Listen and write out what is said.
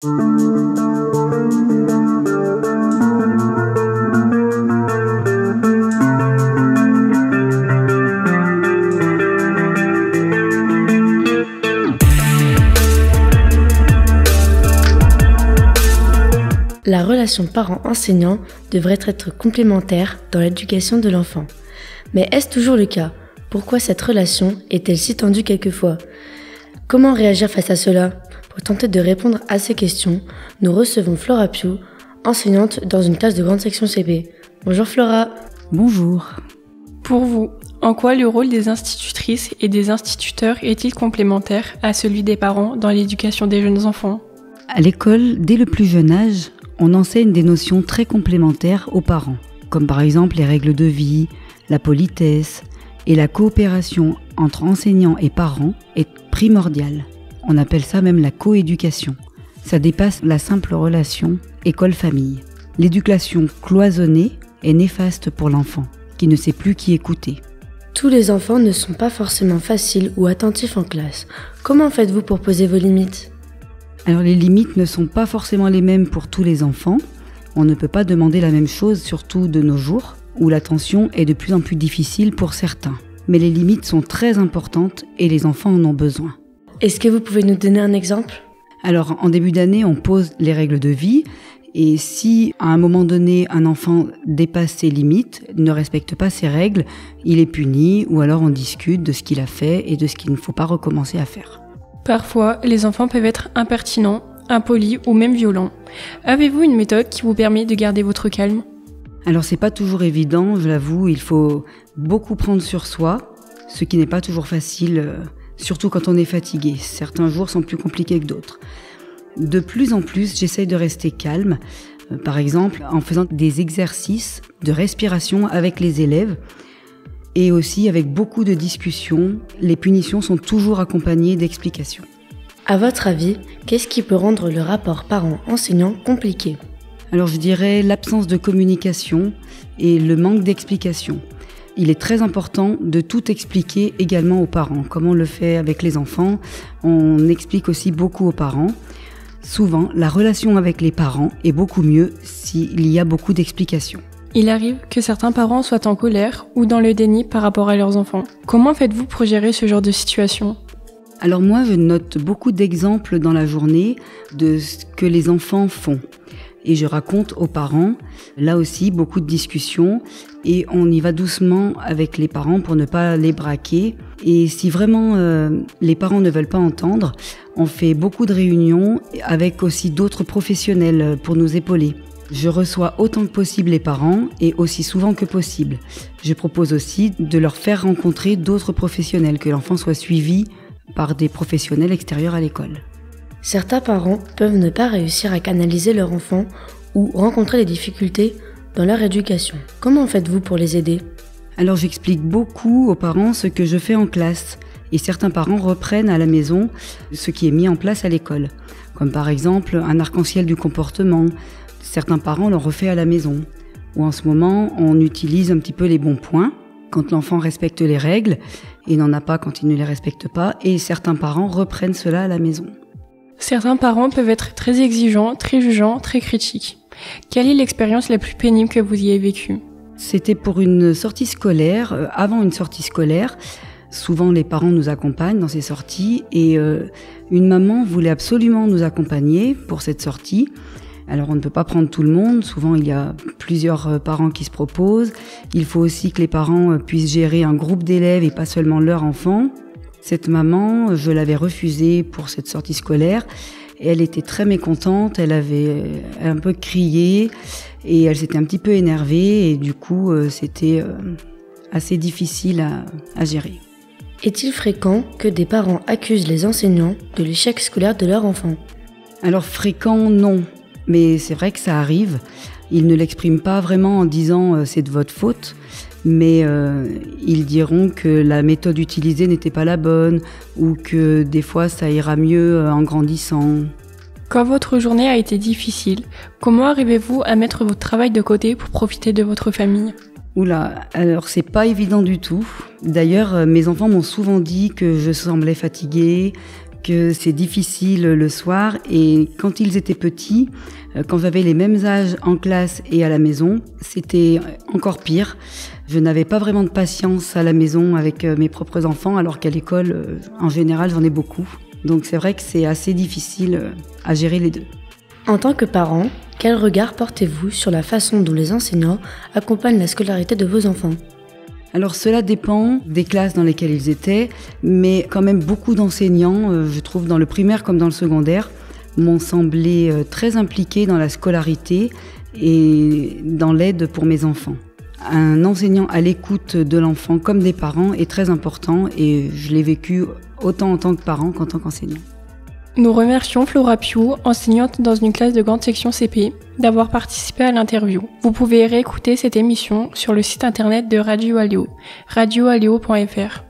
La relation parent-enseignant devrait être complémentaire dans l'éducation de l'enfant. Mais est-ce toujours le cas ? Pourquoi cette relation est-elle si tendue quelquefois ? Comment réagir face à cela ? Pour tenter de répondre à ces questions, nous recevons Flora Piu, enseignante dans une classe de grande section CP. Bonjour Flora. Bonjour. Pour vous, en quoi le rôle des institutrices et des instituteurs est-il complémentaire à celui des parents dans l'éducation des jeunes enfants ? À l'école, dès le plus jeune âge, on enseigne des notions très complémentaires aux parents, comme par exemple les règles de vie, la politesse, et la coopération entre enseignants et parents est primordiale. On appelle ça même la coéducation. Ça dépasse la simple relation école-famille. L'éducation cloisonnée est néfaste pour l'enfant, qui ne sait plus qui écouter. Tous les enfants ne sont pas forcément faciles ou attentifs en classe. Comment faites-vous pour poser vos limites ? Alors les limites ne sont pas forcément les mêmes pour tous les enfants. On ne peut pas demander la même chose, surtout de nos jours, où l'attention est de plus en plus difficile pour certains. Mais les limites sont très importantes et les enfants en ont besoin. Est-ce que vous pouvez nous donner un exemple ? Alors en début d'année, on pose les règles de vie. Et si à un moment donné, un enfant dépasse ses limites, ne respecte pas ses règles, il est puni ou alors on discute de ce qu'il a fait et de ce qu'il ne faut pas recommencer à faire. Parfois, les enfants peuvent être impertinents, impolis ou même violents. Avez-vous une méthode qui vous permet de garder votre calme ? Alors c'est pas toujours évident, je l'avoue, il faut beaucoup prendre sur soi, ce qui n'est pas toujours facile, surtout quand on est fatigué. Certains jours sont plus compliqués que d'autres. De plus en plus, j'essaye de rester calme, par exemple en faisant des exercices de respiration avec les élèves, et aussi avec beaucoup de discussions. Les punitions sont toujours accompagnées d'explications. À votre avis, qu'est-ce qui peut rendre le rapport parent-enseignant compliqué ? Alors je dirais l'absence de communication et le manque d'explication. Il est très important de tout expliquer également aux parents. Comme on le fait avec les enfants, on explique aussi beaucoup aux parents. Souvent, la relation avec les parents est beaucoup mieux s'il y a beaucoup d'explications. Il arrive que certains parents soient en colère ou dans le déni par rapport à leurs enfants. Comment faites-vous pour gérer ce genre de situation ? Alors moi, je note beaucoup d'exemples dans la journée de ce que les enfants font. Et je raconte aux parents, là aussi, beaucoup de discussions. Et on y va doucement avec les parents pour ne pas les braquer. Et si vraiment les parents ne veulent pas entendre, on fait beaucoup de réunions avec aussi d'autres professionnels pour nous épauler. Je reçois autant que possible les parents et aussi souvent que possible. Je propose aussi de leur faire rencontrer d'autres professionnels, que l'enfant soit suivi par des professionnels extérieurs à l'école. Certains parents peuvent ne pas réussir à canaliser leur enfant ou rencontrer des difficultés dans leur éducation. Comment faites-vous pour les aider ? Alors j'explique beaucoup aux parents ce que je fais en classe et certains parents reprennent à la maison ce qui est mis en place à l'école, comme par exemple un arc-en-ciel du comportement. Certains parents l'ont refait à la maison. Ou en ce moment, on utilise un petit peu les bons points quand l'enfant respecte les règles et n'en a pas quand il ne les respecte pas. Et certains parents reprennent cela à la maison. Certains parents peuvent être très exigeants, très jugeants, très critiques. Quelle est l'expérience la plus pénible que vous y ayez vécue ? C'était pour une sortie scolaire, avant une sortie scolaire. Souvent, les parents nous accompagnent dans ces sorties et une maman voulait absolument nous accompagner pour cette sortie. Alors on ne peut pas prendre tout le monde, souvent il y a plusieurs parents qui se proposent. Il faut aussi que les parents puissent gérer un groupe d'élèves et pas seulement leur enfant. Cette maman, je l'avais refusée pour cette sortie scolaire et elle était très mécontente, elle avait un peu crié et elle s'était un petit peu énervée et du coup c'était assez difficile à gérer. Est-il fréquent que des parents accusent les enseignants de l'échec scolaire de leur enfant ? Alors fréquent, non. Mais c'est vrai que ça arrive. Ils ne l'expriment pas vraiment en disant c'est de votre faute, mais ils diront que la méthode utilisée n'était pas la bonne ou que des fois ça ira mieux en grandissant. Quand votre journée a été difficile, comment arrivez-vous à mettre votre travail de côté pour profiter de votre famille ? Oula, alors c'est pas évident du tout. D'ailleurs, mes enfants m'ont souvent dit que je semblais fatiguée, que c'est difficile le soir, et quand ils étaient petits, quand j'avais les mêmes âges en classe et à la maison, c'était encore pire. Je n'avais pas vraiment de patience à la maison avec mes propres enfants, alors qu'à l'école, en général, j'en ai beaucoup. Donc c'est vrai que c'est assez difficile à gérer les deux. En tant que parent, quel regard portez-vous sur la façon dont les enseignants accompagnent la scolarité de vos enfants ? Alors cela dépend des classes dans lesquelles ils étaient, mais quand même beaucoup d'enseignants, je trouve dans le primaire comme dans le secondaire, m'ont semblé très impliqués dans la scolarité et dans l'aide pour mes enfants. Un enseignant à l'écoute de l'enfant comme des parents est très important, et je l'ai vécu autant en tant que parent qu'en tant qu'enseignant. Nous remercions Flora Piou, enseignante dans une classe de grande section CP, d'avoir participé à l'interview. Vous pouvez réécouter cette émission sur le site internet de Radio Aléo, radioaléo.fr.